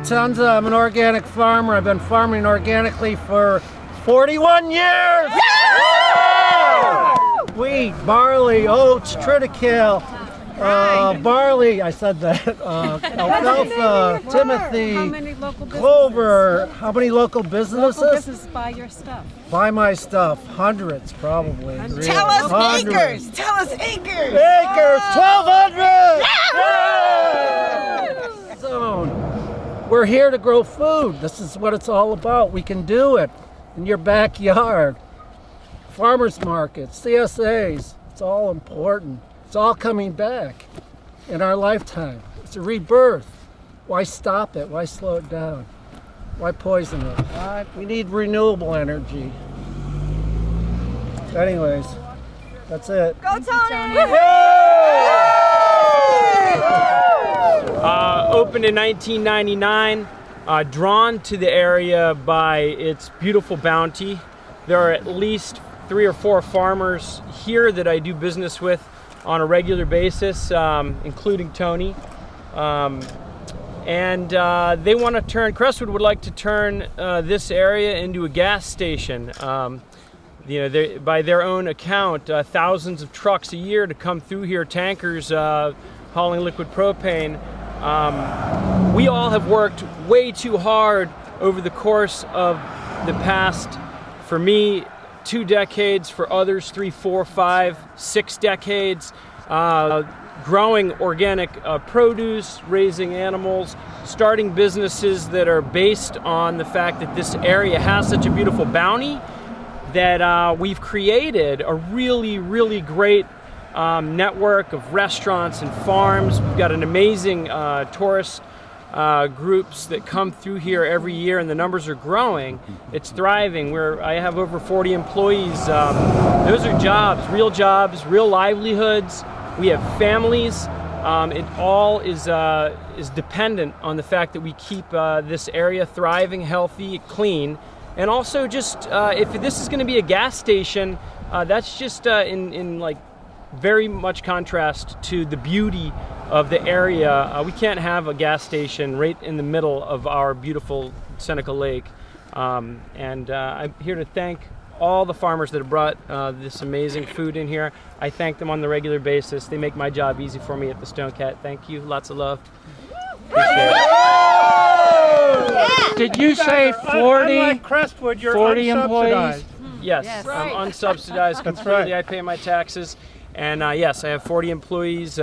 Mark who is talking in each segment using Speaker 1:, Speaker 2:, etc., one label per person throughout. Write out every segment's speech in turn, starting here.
Speaker 1: Potenza. I'm an organic farmer. I've been farming organically for 41 years! Wheat, barley, oats, triticale, barley, I said that, alfalfa, timothy, clover. How many local businesses?
Speaker 2: Local businesses buy your stuff.
Speaker 1: Buy my stuff, hundreds probably.
Speaker 2: Hundreds.
Speaker 3: Tell us
Speaker 1: Hundreds.
Speaker 3: acres! Tell us acres!
Speaker 1: Acres, 1,200! Zone. We're here to grow food. This is what it's all about. We can do it in your backyard. Farmers markets, CSAs, it's all important. It's all coming back in our lifetime. It's a rebirth. Why stop it? Why slow it down? Why poison it? We need renewable energy. Anyways, that's it.
Speaker 3: Go Tony!
Speaker 4: Opened in 1999, drawn to the area by its beautiful bounty. There are at least 3 or 4 farmers here that I do business with on a regular basis, including Tony. And they want to turn, Crestwood would like to turn this area into a gas station. By their own account, thousands of trucks a year to come through here, tankers hauling liquid propane. We all have worked way too hard over the course of the past, for me, 2 decades, for others 3, 4, 5, 6 decades, growing organic produce, raising animals, starting businesses that are based on the fact that this area has such a beautiful bounty that we've created a really, really great network of restaurants and farms. We've got an amazing tourist groups that come through here every year, and the numbers are growing. It's thriving. I have over 40 employees. Those are jobs, real livelihoods. We have families. It all is dependent on the fact that we keep this area thriving, healthy, clean, and also just if this is going to be a gas station, that's just in like very much contrast to the beauty of the area. We can't have a gas station right in the middle of our beautiful Seneca Lake. And I'm here to thank all the farmers that have brought this amazing food in here. I thank them on the regular basis. They make my job easy for me at the Stonecat. Thank you. Lots of love. Appreciate it.
Speaker 1: Did you say 40?
Speaker 5: Unlike Crestwood, you're
Speaker 1: 40
Speaker 5: unsubsidized.
Speaker 1: employees?
Speaker 4: Yes,
Speaker 2: Right.
Speaker 4: I'm unsubsidized completely. I pay my taxes. And yes, I have 40 employees,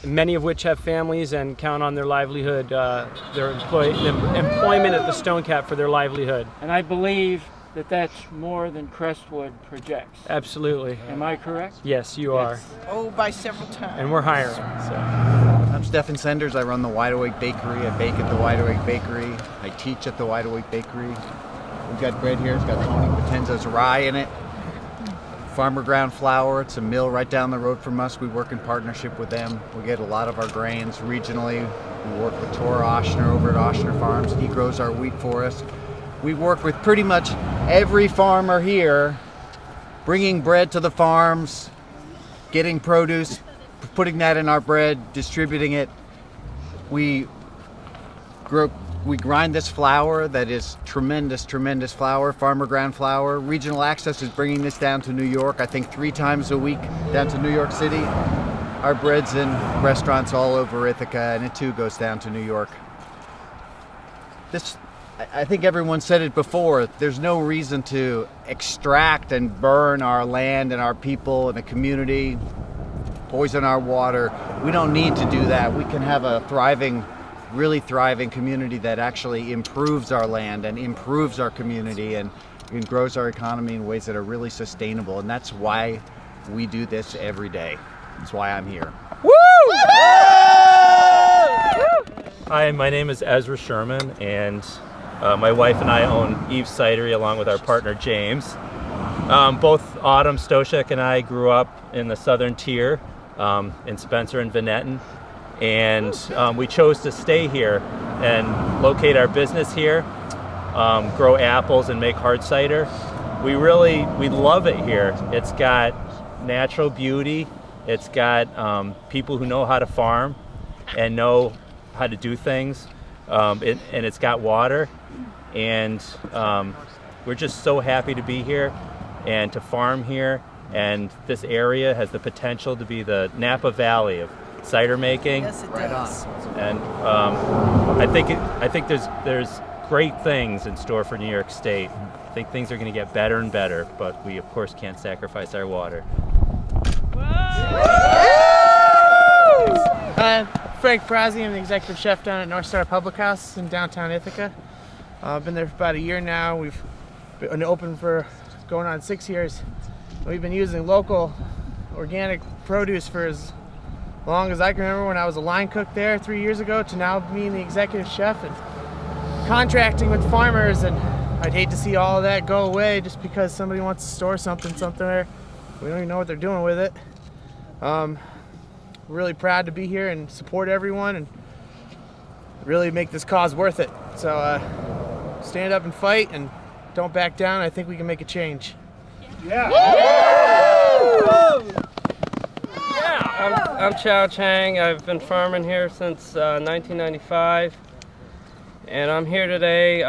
Speaker 4: many of which have families and count on their livelihood, their employment at the Stonecat for their livelihood.
Speaker 1: And I believe that that's more than Crestwood projects.
Speaker 4: Absolutely.
Speaker 1: Am I correct?
Speaker 4: Yes, you are.
Speaker 3: Oh, by several times.
Speaker 4: And we're hiring. So.
Speaker 6: I'm Stefan Senders. I run the Wide Awake Bakery. I bake at the Wide Awake Bakery. I teach at the Wide Awake Bakery. We've got bread here. It's got Tony Potenza's rye in it. Farmer ground flour. It's a mill right down the road from us. We work in partnership with them. We get a lot of our grains regionally. We work with Tor Oshner over at Oshner Farms. He grows our wheat for us. We work with pretty much every farmer here, bringing bread to the farms, getting produce, putting that in our bread, distributing it. We grind this flour that is tremendous flour, farmer ground flour. Regional Access is bringing this down to New York, I think 3 times a week down to New York City. Our bread's in restaurants all over Ithaca, and it too goes down to New York. I think everyone said it before, there's no reason to extract and burn our land and our people and the community, poison our water. We don't need to do that. We can have a really thriving community that actually improves our land and improves our community and grows our economy in ways that are really sustainable. And that's why we do this every day. That's why I'm here.
Speaker 4: Woo!
Speaker 7: Hi, my name is Ezra Sherman, and my wife and I own Eve's Cidery along with our partner James. Both Autumn Stoshek and I grew up in the southern tier in Spencer and Venetton, and we chose to stay here and locate our business here, grow apples and make hard cider. We love it here. It's got natural beauty. It's got people who know how to farm and know how to do things. and it's got water, and we're just so happy to be here and to farm here. And this area has the potential to be the Napa Valley of cider making.
Speaker 3: Yes, it does.
Speaker 7: And I think there's great things in store for New York State. I think things are going to get better and better, but we of course can't sacrifice our water.
Speaker 2: Frank Brazzi, I'm the executive chef down at North Star Public House in downtown Ithaca. I've been there for about a year now. We've been open for going on 6 years. We've been using local organic produce for as long as I can remember, when I was a line cook there 3 years ago, to now being the executive chef and contracting with farmers. And I'd hate to see all of that go away just because somebody wants to store something there. We don't even know what they're doing with it. We're really proud to be here and support everyone and really make this cause worth it. So stand up and fight and don't back down. I think we can make a change.
Speaker 5: I'm Chang. I've been farming here since 1995, and I'm here today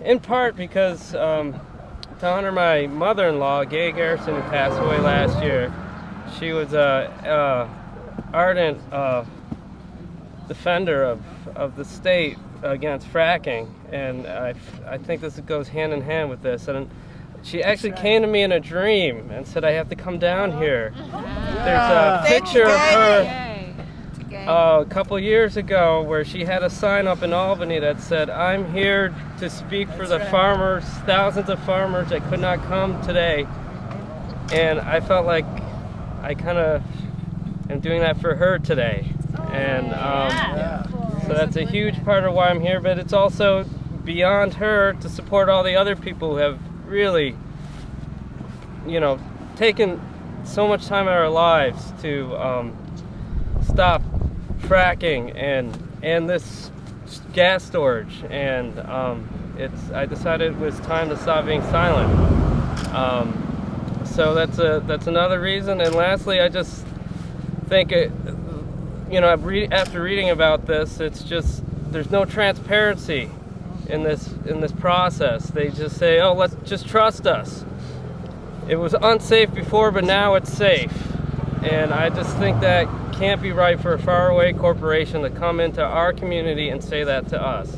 Speaker 5: in part because to honor my mother-in-law, Gay Garrison, who passed away last year. She was a ardent defender of the state against fracking, and I think this goes hand in hand with this. And she actually came to me in a dream and said, I have to come down here. There's a picture of her a couple years ago where she had a sign up in Albany that said, I'm here to speak for the farmers, thousands of farmers that could not come today. And I felt like I kind of am doing that for her today. And so that's a huge part of why I'm here, but it's also beyond her to support all the other people who have really, taken so much time out of our lives to stop fracking and this gas storage. And I decided it was time to stop being silent. So that's another reason. And lastly, I just think after reading about this, it's just there's no transparency in this process. They just say, oh, let's just trust us. It was unsafe before, but now it's safe. And I just think that can't be right for a faraway corporation to come into our community and say that to us.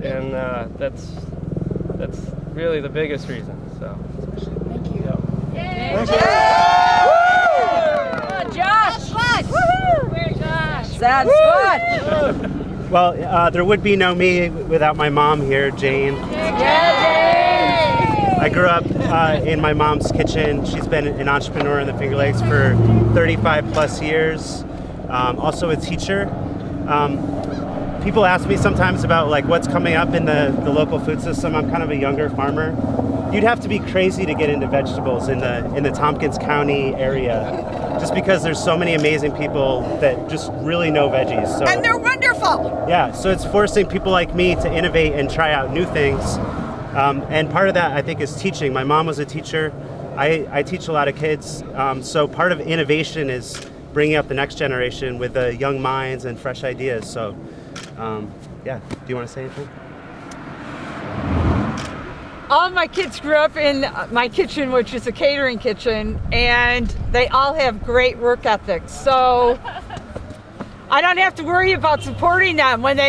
Speaker 5: And that's really the biggest reason. So.
Speaker 3: Thank you.
Speaker 5: Yeah.
Speaker 8: Josh! Where's Josh? Sad spot!
Speaker 9: Well, there would be no me without my mom here, Jane. I grew up in my mom's kitchen. She's been an entrepreneur in the Finger Lakes for 35 plus years. Also a teacher. People ask me sometimes about what's coming up in the local food system. I'm kind of a younger farmer. You'd have to be crazy to get into vegetables in the Tompkins County area, just because there's so many amazing people that just really know veggies. So,
Speaker 3: And they're wonderful.
Speaker 9: Yeah, so it's forcing people like me to innovate and try out new things. And part of that, I think, is teaching. My mom was a teacher. I teach a lot of kids. So part of innovation is bringing up the next generation with young minds and fresh ideas. So, yeah, do you want to say anything?
Speaker 8: All my kids grew up in my kitchen, which is a catering kitchen, and they all have great work ethics. So I don't have to worry about supporting them when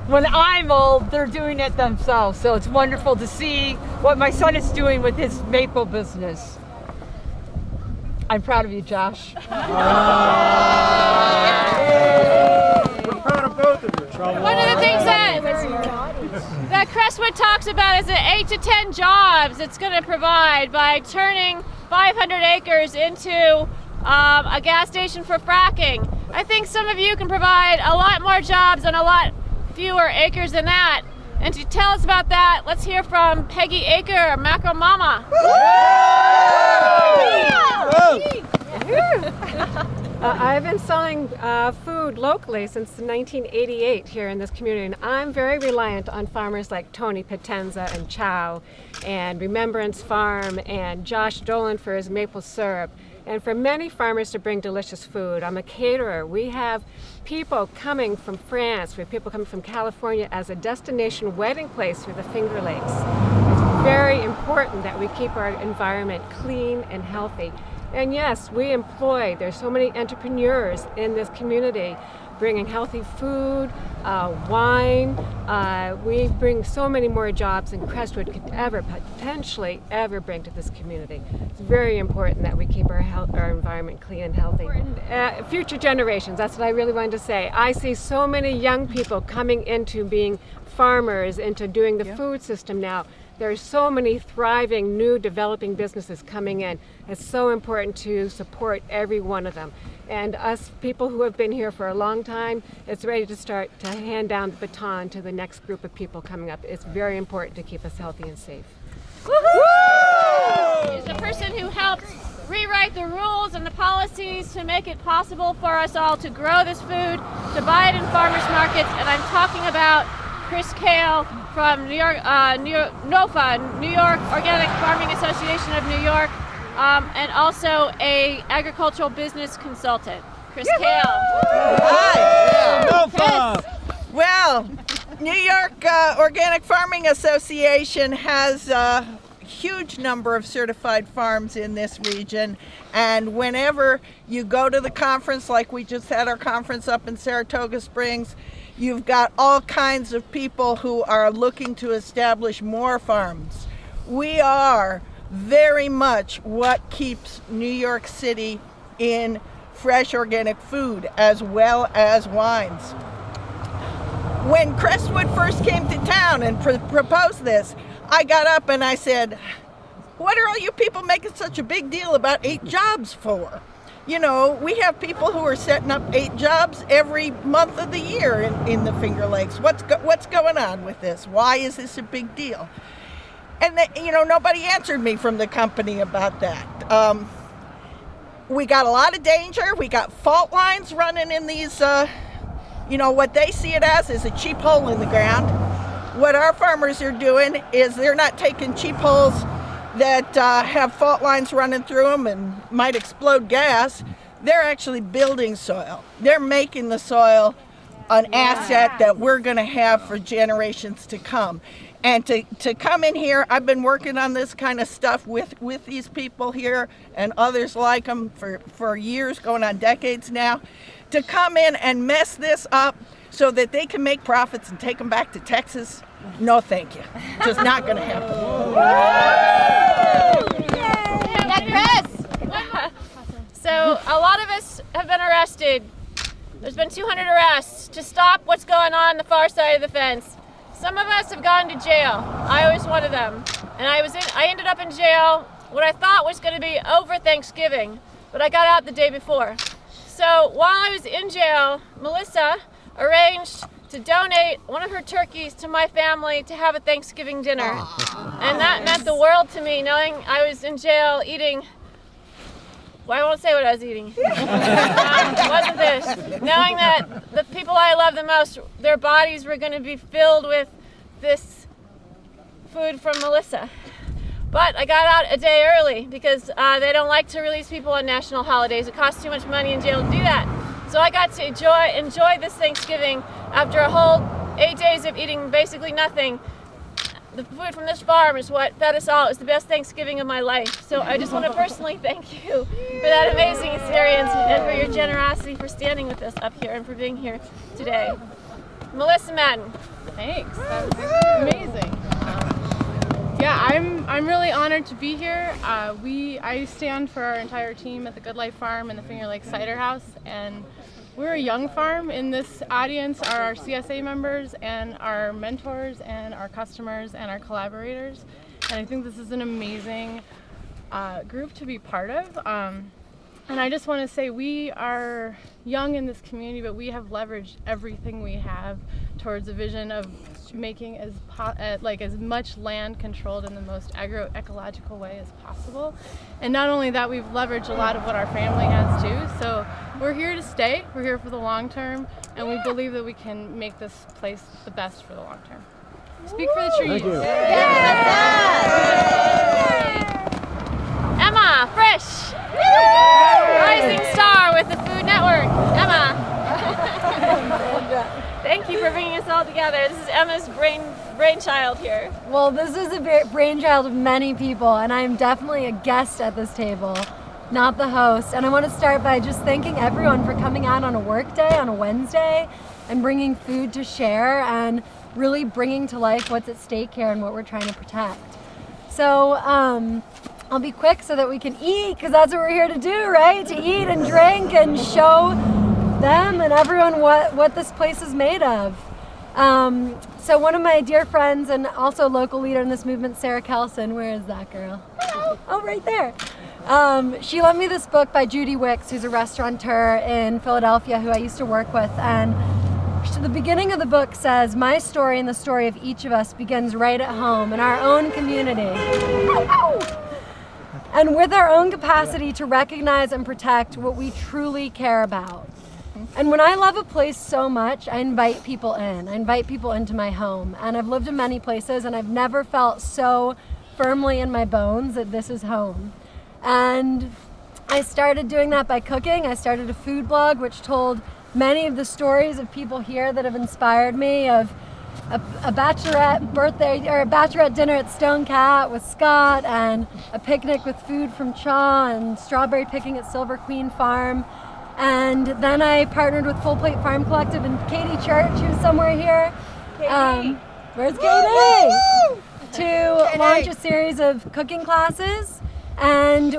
Speaker 8: I'm old, they're doing it themselves. So it's wonderful to see what my son is doing with his maple business. I'm proud of you, Josh.
Speaker 1: We're proud of both of you.
Speaker 10: One of the things that Crestwood talks about is the 8 to 10 jobs it's going to provide by turning 500 acres into a gas station for fracking. I think some of you can provide a lot more jobs on a lot fewer acres than that. And to tell us about that, let's hear from Peggy Aker, Macro Mama.
Speaker 11: I've been selling food locally since 1988 here in this community, and I'm very reliant on farmers like Tony Potenza and Chaw and Remembrance Farm and Josh Dolan for his maple syrup and for many farmers to bring delicious food. I'm a caterer. We have people coming from France, we have people coming from California as a destination wedding place for the Finger Lakes. It's very important that we keep our environment clean and healthy. And yes, there's so many entrepreneurs in this community bringing healthy food, wine. We bring so many more jobs than Crestwood could potentially ever bring to this community. It's very important that we keep our environment clean and healthy. Future generations, that's what I really wanted to say. I see so many young people coming into being farmers, into doing the food system now. There are so many thriving, new, developing businesses coming in. It's so important to support every one of them. And us people who have been here for a long time, it's ready to start to hand down the baton to the next group of people coming up. It's very important to keep us healthy and safe.
Speaker 10: Woo-hoo! He's the person who helped rewrite the rules and the policies to make it possible for us all to grow this food, to buy it in farmers markets, and I'm talking about Chris Kale from NOFA, New York Organic Farming Association of New York, and also a agricultural business consultant. Chris Kale.
Speaker 12: Hi. NOFA. Well, New York Organic Farming Association has a huge number of certified farms in this region, and whenever you go to the conference, like we just had our conference up in Saratoga Springs, you've got all kinds of people who are looking to establish more farms. We are very much what keeps New York City in fresh organic food as well as wines. When Crestwood first came to town and proposed this, I got up and I said, what are all you people making such a big deal about 8 jobs for? You know, we have people who are setting up 8 jobs every month of the year in the Finger Lakes. What's going on with this? Why is this a big deal? And nobody answered me from the company about that. We got a lot of danger. We got fault lines running in these, what they see it as is a cheap hole in the ground. What our farmers are doing is they're not taking cheap holes that have fault lines running through them and might explode gas. They're actually building soil. They're making the soil an asset that we're going to have for generations to come. And to come in here, I've been working on this kind of stuff with these people here and others like them for years, going on decades now. To come in and mess this up so that they can make profits and take them back to Texas, no thank you. Just not going to happen.
Speaker 10: So a lot of us have been arrested. There's been 200 arrests to stop what's going on the far side of the fence. Some of us have gone to jail. I was one of them. And I ended up in jail what I thought was going to be over Thanksgiving, but I got out the day before. So while I was in jail, Melissa arranged to donate one of her turkeys to my family to have a Thanksgiving dinner. And that meant the world to me, knowing I was in jail eating, well, I won't say what I was eating. It wasn't this. Knowing that the people I love the most, their bodies were going to be filled with this food from Melissa. But I got out a day early because they don't like to release people on national holidays. It costs too much money in jail to do that. So I got to enjoy this Thanksgiving after a whole 8 days of eating basically nothing. The food from this farm is what fed us all. It was the best Thanksgiving of my life. So I just want to personally thank you for that amazing experience and for your generosity for standing with us up here and for being here today. Melissa Madden.
Speaker 13: Thanks. That was amazing. Yeah, I'm really honored to be here. I stand for our entire team at the Good Life Farm and the Finger Lake Cider House, and we're a young farm. In this audience are our CSA members and our mentors and our customers and our collaborators, and I think this is an amazing group to be part of. And I just want to say we are young in this community, but we have leveraged everything we have towards a vision of making as much land controlled in the most agroecological way as possible. And not only that, we've leveraged a lot of what our family has too. So we're here to stay. We're here for the long term, and we believe that we can make this place the best for the long term. Speak for the trees.
Speaker 1: Thank you.
Speaker 10: Emma, Frisch. Rising star with the Food Network, Emma. Thank you for bringing us all together. This is Emma's brainchild here.
Speaker 14: Well, this is a brainchild of many people, and I'm definitely a guest at this table, not the host. And I want to start by just thanking everyone for coming out on a work day, on a Wednesday, and bringing food to share and really bringing to life what's at stake here and what we're trying to protect. So I'll be quick so that we can eat, because that's what we're here to do, right? To eat and drink and show them and everyone what this place is made of. So one of my dear friends and also local leader in this movement, Sarah Kelson, where is that girl? Oh, right there. She lent me this book by Judy Wicks, who's a restaurateur in Philadelphia who I used to work with. And the beginning of the book says, my story and the story of each of us begins right at home in our own community. And with our own capacity to recognize and protect what we truly care about. And when I love a place so much, I invite people in. I invite people into my home. And I've lived in many places, and I've never felt so firmly in my bones that this is home. And I started doing that by cooking. I started a food blog, which told many of the stories of people here that have inspired me, of a bachelorette birthday or a bachelorette dinner at Stonecat with Scott, and a picnic with food from Chaw, and strawberry picking at Silver Queen Farm. And then I partnered with Full Plate Farm Collective and Katie Church, who's somewhere here. Where's Katie? To launch a series of cooking classes. And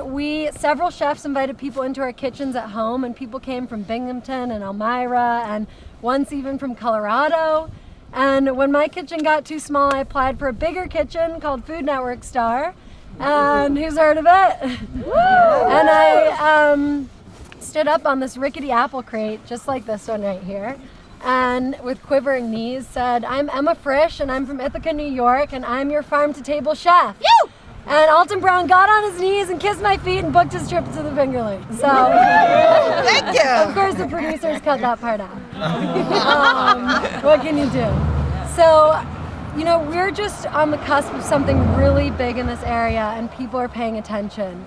Speaker 14: several chefs invited people into our kitchens at home, and people came from Binghamton and Elmira, and once even from Colorado. And when my kitchen got too small, I applied for a bigger kitchen called Food Network Star. And who's heard of it? And I stood up on this rickety apple crate, just like this one right here, and with quivering knees said, I'm Emma Frisch, and I'm from Ithaca, New York, and I'm your farm-to-table chef. Yoo! And Alton Brown got on his knees and kissed my feet and booked his trip to the Finger Lakes. So,
Speaker 12: thank you.
Speaker 14: Of course, the producers cut that part out. What can you do? So, we're just on the cusp of something really big in this area, and people are paying attention.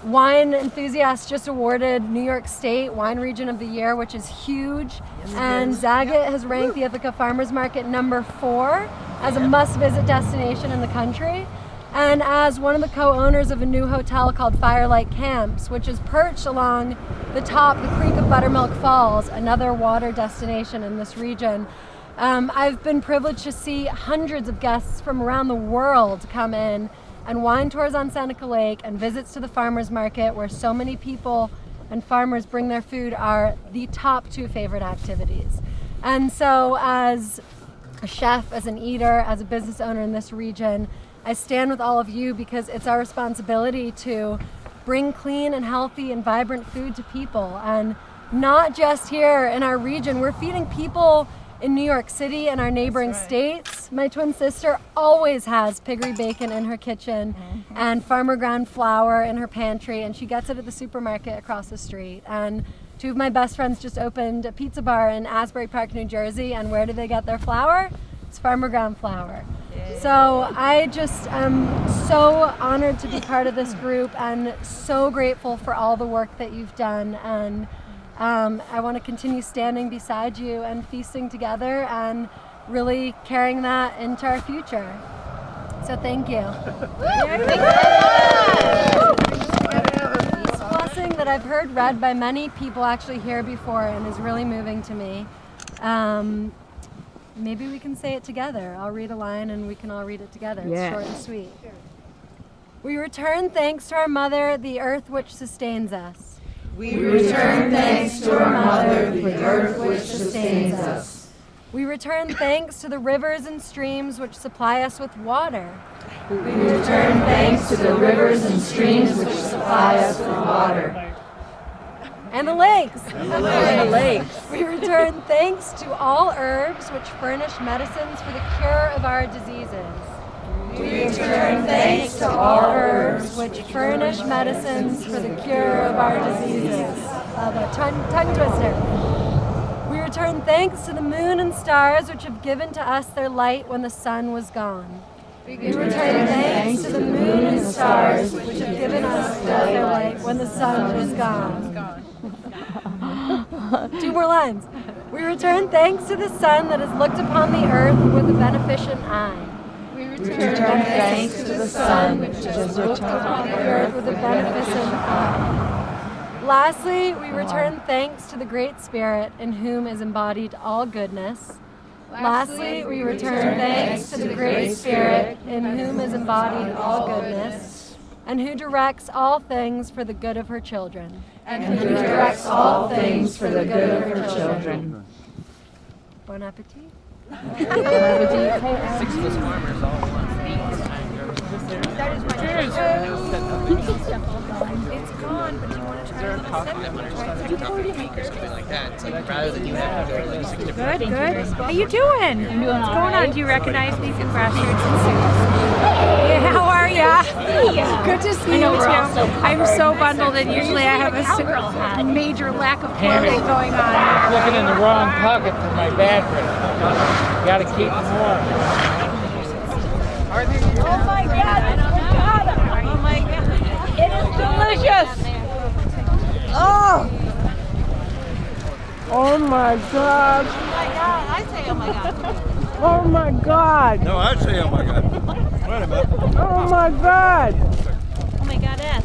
Speaker 14: Wine enthusiasts just awarded New York State Wine Region of the Year, which is huge. And Zagat has ranked the Ithaca Farmers Market #4 as a must-visit destination in the country. And as one of the co-owners of a new hotel called Firelight Camps, which is perched along the creek of Buttermilk Falls, another water destination in this region, I've been privileged to see hundreds of guests from around the world come in, and wine tours on Seneca Lake and visits to the farmers market, where so many people and farmers bring their food, are the top 2 favorite activities. And so as a chef, as an eater, as a business owner in this region, I stand with all of you because it's our responsibility to bring clean and healthy and vibrant food to people. And not just here in our region, we're feeding people in New York City and our neighboring states. My twin sister always has piggery bacon in her kitchen and farmer ground flour in her pantry, and she gets it at the supermarket across the street. And 2 of my best friends just opened a pizza bar in Asbury Park, New Jersey, and where do they get their flour? It's farmer ground flour. So I just am so honored to be part of this group, and so grateful for all the work that you've done. And I want to continue standing beside you and feasting together and really carrying that into our future. So thank you. It's a blessing that I've heard read by many people actually here before, and is really moving to me. Maybe we can say it together. I'll read a line and we can all read it together. It's short and sweet. We return thanks to our mother, the earth which sustains us.
Speaker 15: We return thanks to our mother, the earth which sustains us.
Speaker 14: We return thanks to the rivers and streams which supply us with water.
Speaker 15: We return thanks to the rivers and streams which supply us with water.
Speaker 14: And the lakes.
Speaker 15: And the lakes.
Speaker 14: We return thanks to all herbs which furnish medicines for the cure of our diseases.
Speaker 15: We return thanks to all herbs
Speaker 14: which furnish medicines for the cure of our diseases. Tongue twister. We return thanks to the moon and stars which have given to us their light when the sun was gone.
Speaker 15: We return thanks to the moon and stars
Speaker 14: stars, which have given us their light when the sun is gone. 2 more lines. We return thanks to the sun that has looked upon the earth with a beneficent eye.
Speaker 15: We return thanks to the sun which has looked upon the earth with a beneficent eye.
Speaker 14: Lastly, we return thanks to the Great Spirit in whom is embodied all goodness. Lastly, we return thanks to the Great Spirit in whom is embodied all goodness, and who directs all things for the good of her children.
Speaker 15: And who directs all things for the good of her children.
Speaker 14: Bon appetit.
Speaker 15: Bon appetit.
Speaker 2: 6 of us farmers all want to eat.
Speaker 13: It's gone, but you want to try a little sip?
Speaker 2: Like that. It's like rather than you have to go to 6 different
Speaker 16: Good, good. How you doing? What's going on? Do you recognize me from grassroots and suits? Yeah, how are ya? Good to see you too. I'm so bundled, and usually I have a major lack of clothing going on.
Speaker 17: Looking in the wrong pocket for my battery. Gotta keep them warm.
Speaker 8: Oh my God! Oh my God! It is delicious! Oh!
Speaker 17: Oh my God!
Speaker 8: Oh my God! I say oh my God!
Speaker 17: Oh my God!
Speaker 18: No, I'd say oh my God. Wait a minute.
Speaker 17: Oh my God!
Speaker 16: Oh my God, yes.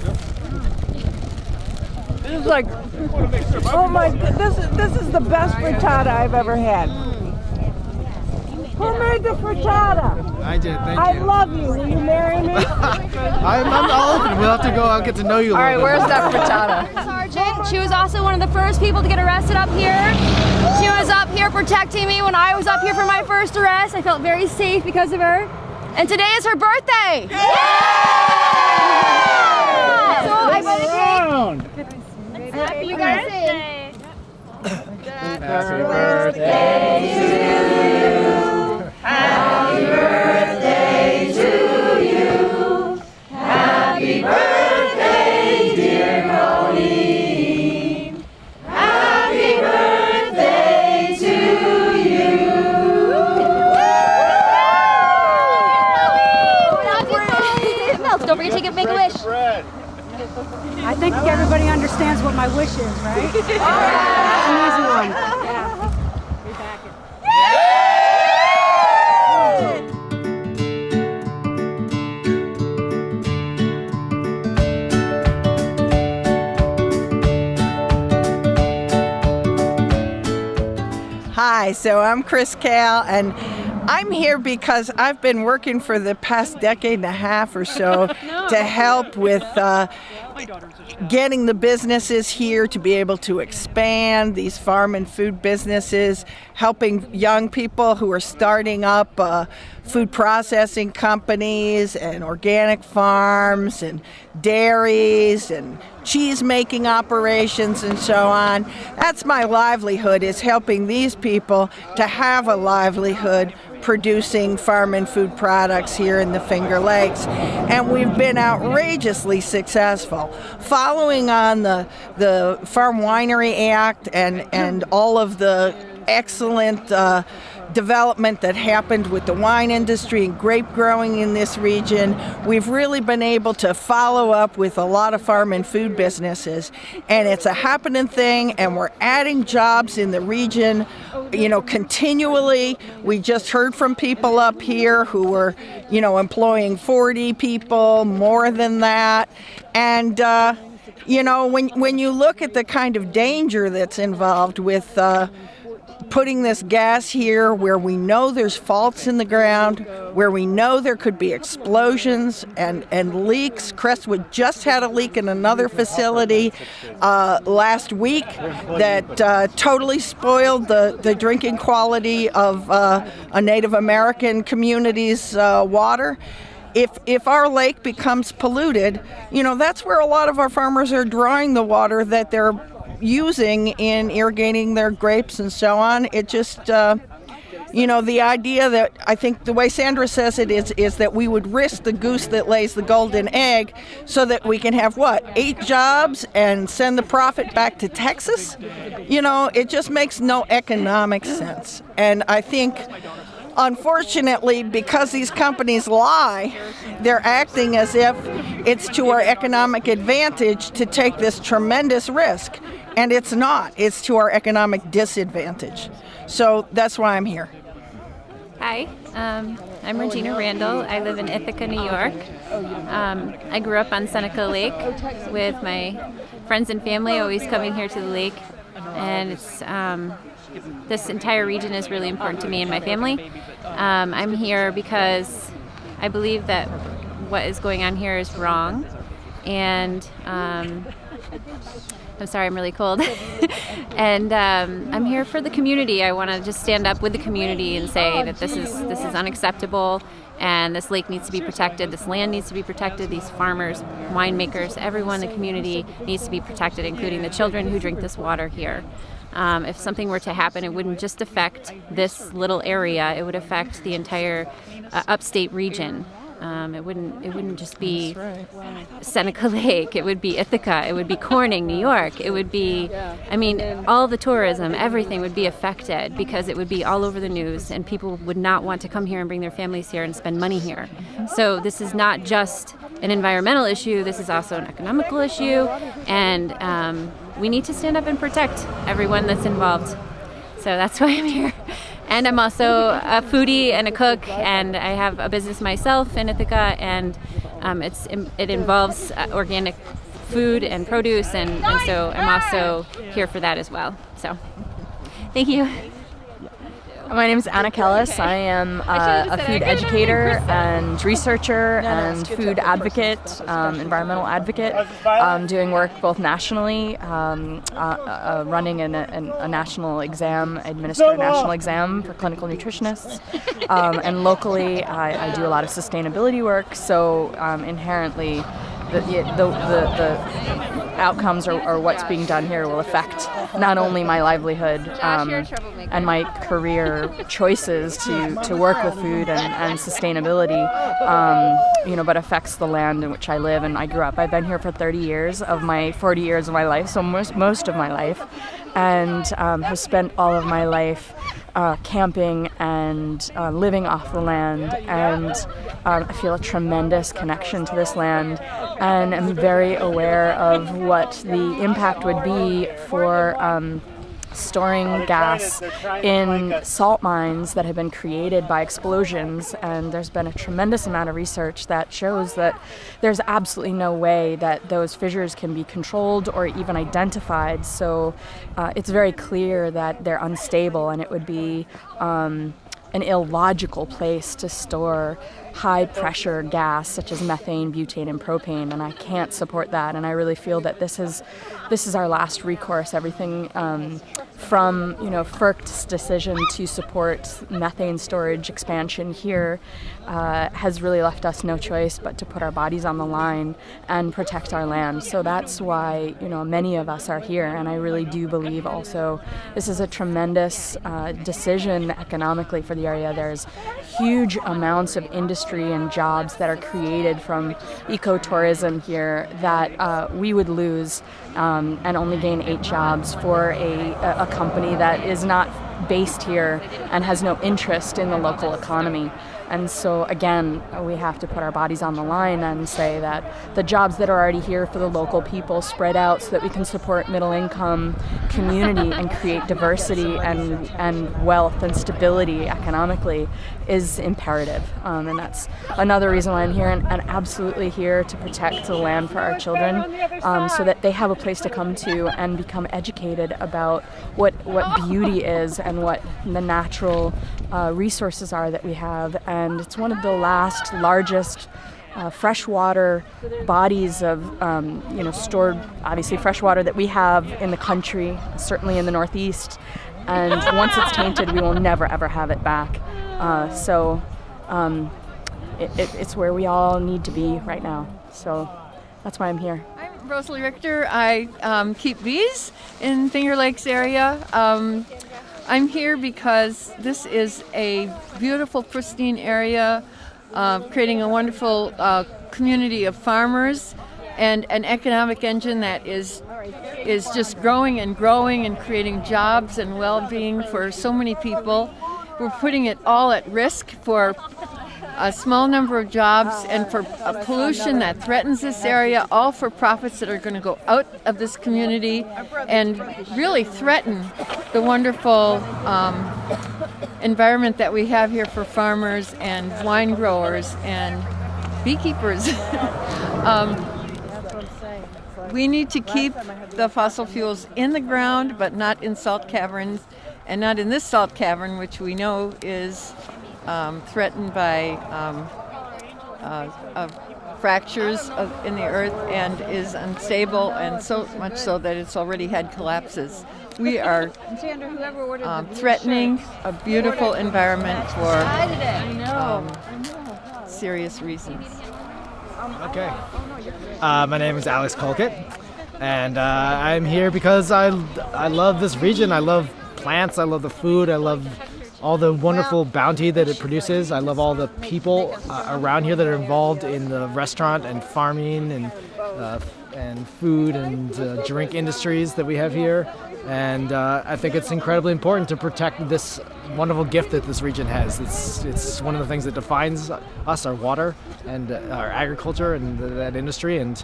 Speaker 17: This is like, oh my God, this is the best frittata I've ever had. Who made the frittata?
Speaker 18: I did, thank
Speaker 17: I
Speaker 18: you.
Speaker 17: love you. Will you marry me?
Speaker 18: I'm all open. We'll have to go. I'll get to know you a little bit.
Speaker 19: Where's that frittata? Sergeant, she was also one of the first people to get arrested up here. She was up here protecting me when I was up here for my first arrest. I felt very safe because of her. And today is her birthday. Yeah! So I dedicate. Happy birthday.
Speaker 15: Happy birthday to you. Happy birthday to you. Happy birthday, dear Colleen. Happy birthday to you.
Speaker 19: Don't forget to make a wish.
Speaker 16: I think everybody understands what my wish is, right? That's an easy one. Yeah. We back it.
Speaker 12: Hi, so I'm Chris Cal, and I'm here because I've been working for the past decade and a half or so to help with getting the businesses here to be able to expand these farm and food businesses, helping young people who are starting up food processing companies and organic farms and dairies and cheese making operations and so on. That's my livelihood, is helping these people to have a livelihood producing farm and food products here in the Finger Lakes, and we've been outrageously successful. Following on the Farm Winery Act and all of the excellent development that happened with the wine industry and grape growing in this region, we've really been able to follow up with a lot of farm and food businesses, and it's a happening thing, and we're adding jobs in the region, continually. We just heard from people up here who were, employing 40 people, more than that, and when you look at the kind of danger that's involved with putting this gas here where we know there's faults in the ground, where we know there could be explosions and leaks. Crestwood just had a leak in another facility last week that totally spoiled the drinking quality of a Native American community's water. If our lake becomes polluted, that's where a lot of our farmers are drawing the water that they're using in irrigating their grapes and so on. It just, the idea that, I think the way Sandra says it is that we would risk the goose that lays the golden egg so that we can have, 8 jobs and send the profit back to Texas? It just makes no economic sense. And I think Unfortunately, because these companies lie, they're acting as if it's to our economic advantage to take this tremendous risk. And it's not. It's to our economic disadvantage. So that's why I'm here.
Speaker 20: Hi, I'm Regina Randall. I live in Ithaca, New York. I grew up on Seneca Lake with my friends and family, always coming here to the lake. And it's this entire region is really important to me and my family. I'm here because I believe that what is going on here is wrong. And I'm sorry, I'm really cold. And I'm here for the community. I want to just stand up with the community and say that this is unacceptable, and this lake needs to be protected. This land needs to be protected. These farmers, winemakers, everyone in the community needs to be protected, including the children who drink this water here. If something were to happen, it wouldn't just affect this little area. It would affect the entire upstate region. It wouldn't just be Seneca Lake. It would be Ithaca. It would be Corning, New York. It would be, all the tourism, everything would be affected because it would be all over the news, and people would not want to come here and bring their families here and spend money here. So this is not just an environmental issue. This is also an economical issue, and we need to stand up and protect everyone that's involved. So that's why I'm here. And I'm also a foodie and a cook, and I have a business myself in Ithaca, and it involves organic food and produce, and so I'm also here for that as well. So, thank you.
Speaker 21: My name is Anna Kellis. I am a food educator and researcher and food advocate, environmental advocate, doing work both nationally, running a national exam, administer a national exam for clinical nutritionists, and locally I do a lot of sustainability work, so inherently the outcomes or what's being done here will affect not only my livelihood and my career choices to work with food and sustainability, but affects the land in which I live and I grew up. I've been here for 30 years of my 40 years of my life, so most of my life, and have spent all of my life camping and living off the land, and I feel a tremendous connection to this land, and I'm very aware of what the impact would be for storing gas in salt mines that have been created by explosions. And there's been a tremendous amount of research that shows that there's absolutely no way that those fissures can be controlled or even identified. So it's very clear that they're unstable, and it would be an illogical place to store high pressure gas such as methane, butane, and propane, and I can't support that. And I really feel that this is our last recourse. Everything from FERC's decision to support methane storage expansion here has really left us no choice but to put our bodies on the line and protect our land. So that's why many of us are here, and I really do believe also this is a tremendous decision economically for the area. There's huge amounts of industry and jobs that are created from ecotourism here that we would lose and only gain 8 jobs for a company that is not based here and has no interest in the local economy. And so again, we have to put our bodies on the line and say that the jobs that are already here for the local people spread out so that we can support middle income community and create diversity and wealth and stability economically is imperative. And that's another reason why I'm here, and absolutely here to protect the land for our children, so that they have a place to come to and become educated about what beauty is and what the natural resources are that we have. And it's one of the largest freshwater bodies of stored, obviously, freshwater that we have in the country, certainly in the Northeast. And once it's tainted, we will never ever have it back. So it's where we all need to be right now. So that's why I'm here.
Speaker 22: I'm Rosalie Richter. I keep bees in Finger Lakes area. I'm here because this is a beautiful, pristine area, creating a wonderful community of farmers and an economic engine that is just growing and growing and creating jobs and well-being for so many people. we're putting it all at risk for a small number of jobs and for pollution that threatens this area, all for profits that are going to go out of this community and really threaten the wonderful environment that we have here for farmers and wine growers and beekeepers. We need to keep the fossil fuels in the ground, but not in salt caverns, and not in this salt cavern, which we know is threatened by fractures in the earth and is unstable, and so much so that it's already had collapses. We are threatening a beautiful environment for serious reasons.
Speaker 4: Okay. My name is Alex Colquitt, and I'm here because I love this region. I love plants. I love the food. I love all the wonderful bounty that it produces. I love all the people around here that are involved in the restaurant and farming and food and drink industries that we have here. And I think it's incredibly important to protect this wonderful gift that this region has. It's one of the things that defines us, our water and our agriculture and that industry. And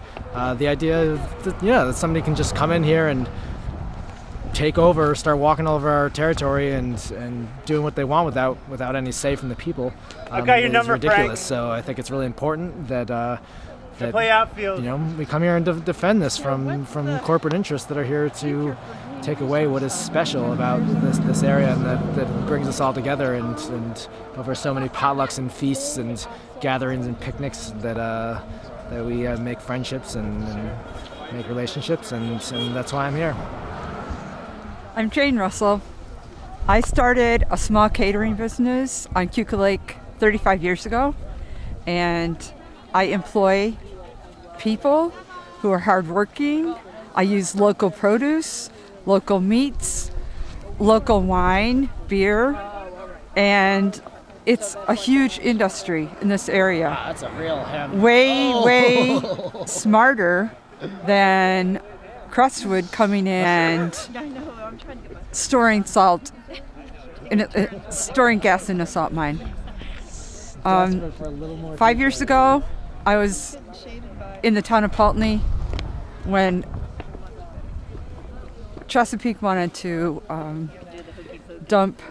Speaker 4: the idea that somebody can just come in here and take over, start walking all over our territory and doing what they want without any say from the people
Speaker 9: I've got your
Speaker 4: is
Speaker 9: number,
Speaker 4: ridiculous.
Speaker 9: Frank.
Speaker 4: So I think it's really important that
Speaker 9: play outfield.
Speaker 4: we come here and defend this from corporate interests that are here to take away what is special about this area, and that brings us all together, and over so many potlucks and feasts and gatherings and picnics that we make friendships and make relationships, and that's why I'm here.
Speaker 6: I'm Jane Russell. I started a small catering business on Seneca Lake 35 years ago, and I employ people who are hardworking. I use local produce, local meats, local wine, beer, and it's a huge industry in this area.
Speaker 1: Wow, that's a real hem.
Speaker 6: Way smarter than Crestwood coming in and storing salt, storing gas in a salt mine. 5 years ago, I was in the town of Potenza when Chesapeake wanted to dump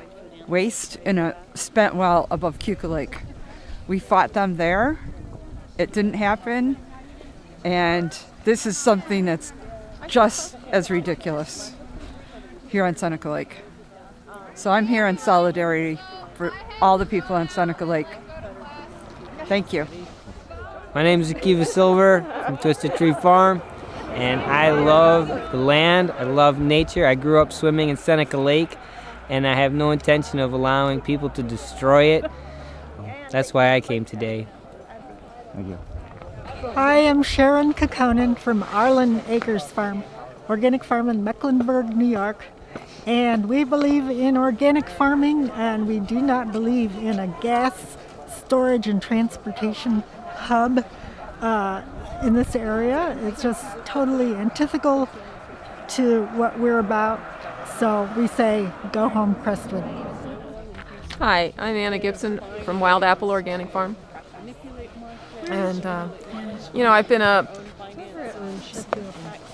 Speaker 6: waste in a spent well above Seneca Lake. We fought them there. It didn't happen. And this is something that's just as ridiculous here on Seneca Lake. So I'm here in solidarity for all the people on Seneca Lake. Thank you.
Speaker 23: My name is Akiva Silver from Twisted Tree Farm, and I love the land. I love nature. I grew up swimming in Seneca Lake, and I have no intention of allowing people to destroy it. That's why I came today.
Speaker 24: Thank you. I am Sharon Kokkonen from Arlen Acres Farm, organic farm in Mecklenburg, New York. And we believe in organic farming, and we do not believe in a gas storage and transportation hub in this area. It's just totally antithetical to what we're about. So we say, go home, Crestwood.
Speaker 25: Hi, I'm Anna Gibson from Wild Apple Organic Farm. And, I've been a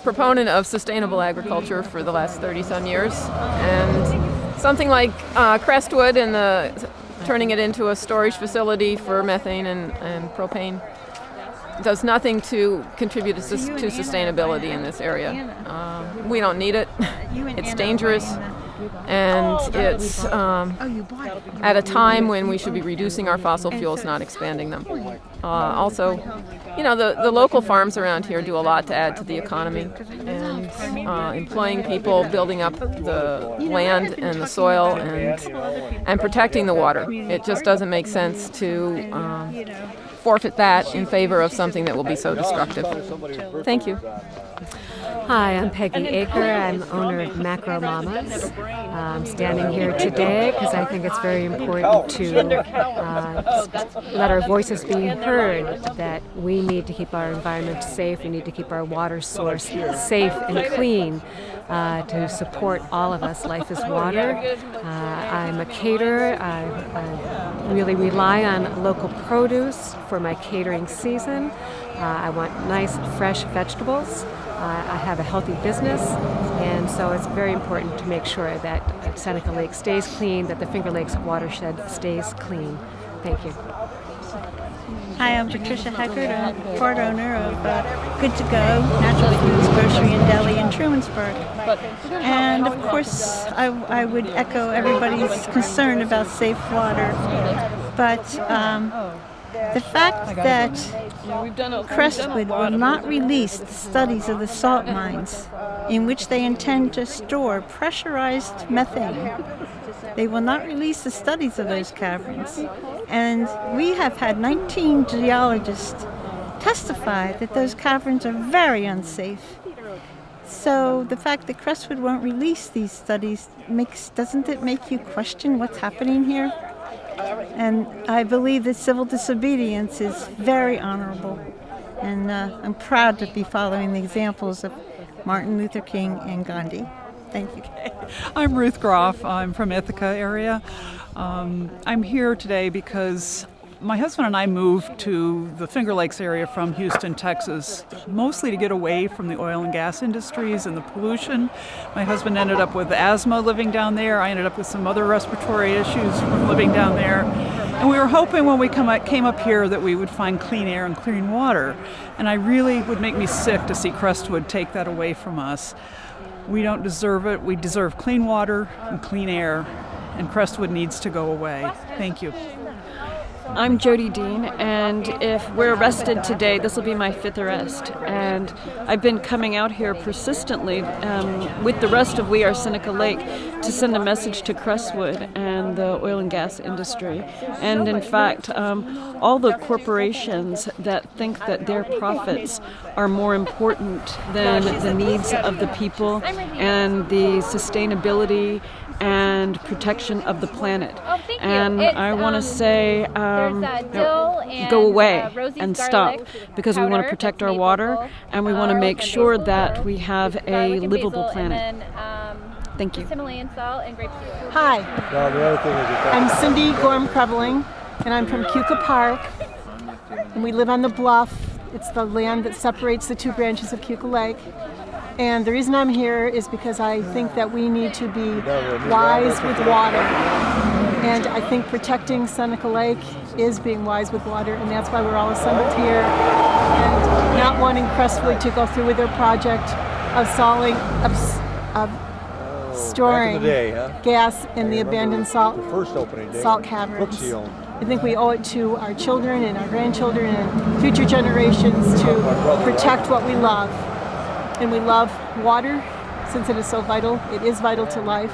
Speaker 25: proponent of sustainable agriculture for the last 30-some years. And something like Crestwood and turning it into a storage facility for methane and propane does nothing to contribute to sustainability in this area. We don't need it. It's dangerous. And it's at a time when we should be reducing our fossil fuels, not expanding them. Also, the local farms around here do a lot to add to the economy, and employing people, building up the land and the soil, and protecting the water. It just doesn't make sense to forfeit that in favor of something that will be so destructive. Thank you.
Speaker 3: Hi, I'm Peggy Aker. I'm owner of Macro Mamas. I'm standing here today because I think it's very important to let our voices be heard, that we need to keep our environment safe, we need to keep our water source safe and clean to support all of us. Life is water. I'm a caterer. I really rely on local produce for my catering season. I want nice, fresh vegetables. I have a healthy business, and so it's very important to make sure that Seneca Lake stays clean, that the Finger Lakes watershed stays clean. Thank you.
Speaker 5: Hi, I'm Patricia Heckert. I'm part owner of Good to Go, Natural Foods, Grocery and Deli in Trumansburg. And of course, I would echo everybody's concern about safe water. But the fact that Crestwood will not release the studies of the salt mines in which they intend to store pressurized methane. They will not release the studies of those caverns. And we have had 19 geologists testify that those caverns are very unsafe. So the fact that Crestwood won't release these studies doesn't it make you question what's happening here? And I believe that civil disobedience is very honorable. And I'm proud to be following the examples of Martin Luther King and Gandhi. Thank you.
Speaker 7: I'm Ruth Groff. I'm from Ithaca area. I'm here today because my husband and I moved to the Finger Lakes area from Houston, Texas, mostly to get away from the oil and gas industries and the pollution. My husband ended up with asthma living down there. I ended up with some other respiratory issues from living down there. And we were hoping when we came up here that we would find clean air and clean water. And I really would make me sick to see Crestwood take that away from us. We don't deserve it. We deserve clean water and clean air, and Crestwood needs to go away. Thank you.
Speaker 10: I'm Jody Dean, and if we're arrested today, this will be my 5th arrest. And I've been coming out here persistently with the rest of We Are Seneca Lake to send a message to Crestwood and the oil and gas industry. And in fact, all the corporations that think that their profits are more important than the needs of the people and the sustainability and protection of the planet. And I want to say, go away and stop, because we want to protect our water and we want to make sure that we have a livable planet. Thank you.
Speaker 11: Hi, I'm Cindy Gorm-Creveling, and I'm from Keuka Park, and we live on the bluff. It's the land that separates the two branches of Keuka Lake. And the reason I'm here is because I think that we need to be wise with water. And I think protecting Seneca Lake is being wise with water, and that's why we're all assembled here. And not wanting Crestwood to go through with their project of storing gas in the abandoned salt caverns. I think we owe it to our children and our grandchildren and future generations to protect what we love. And we love water, since it is so vital. It is vital to life,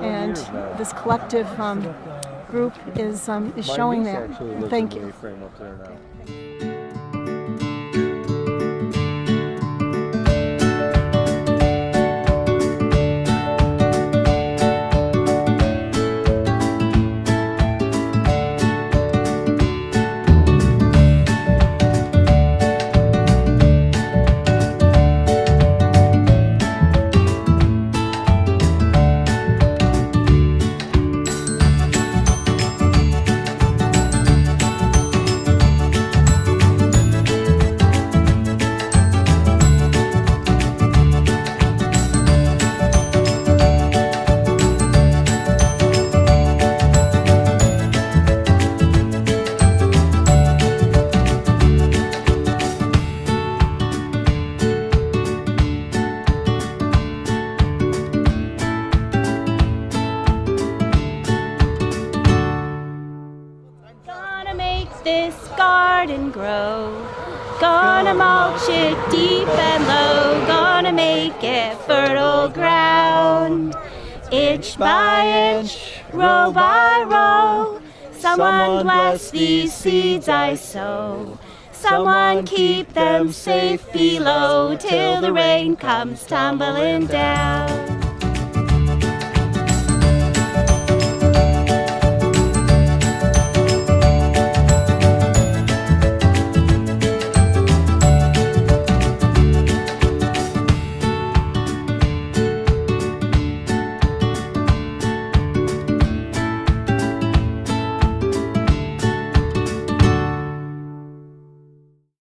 Speaker 11: and this collective group is showing that. Thank you.
Speaker 26: Gonna mulch it deep and low, gonna make it fertile ground. Inch by inch, row by row, someone bless these seeds I sow. Someone keep them safe below till the rain comes tumbling down.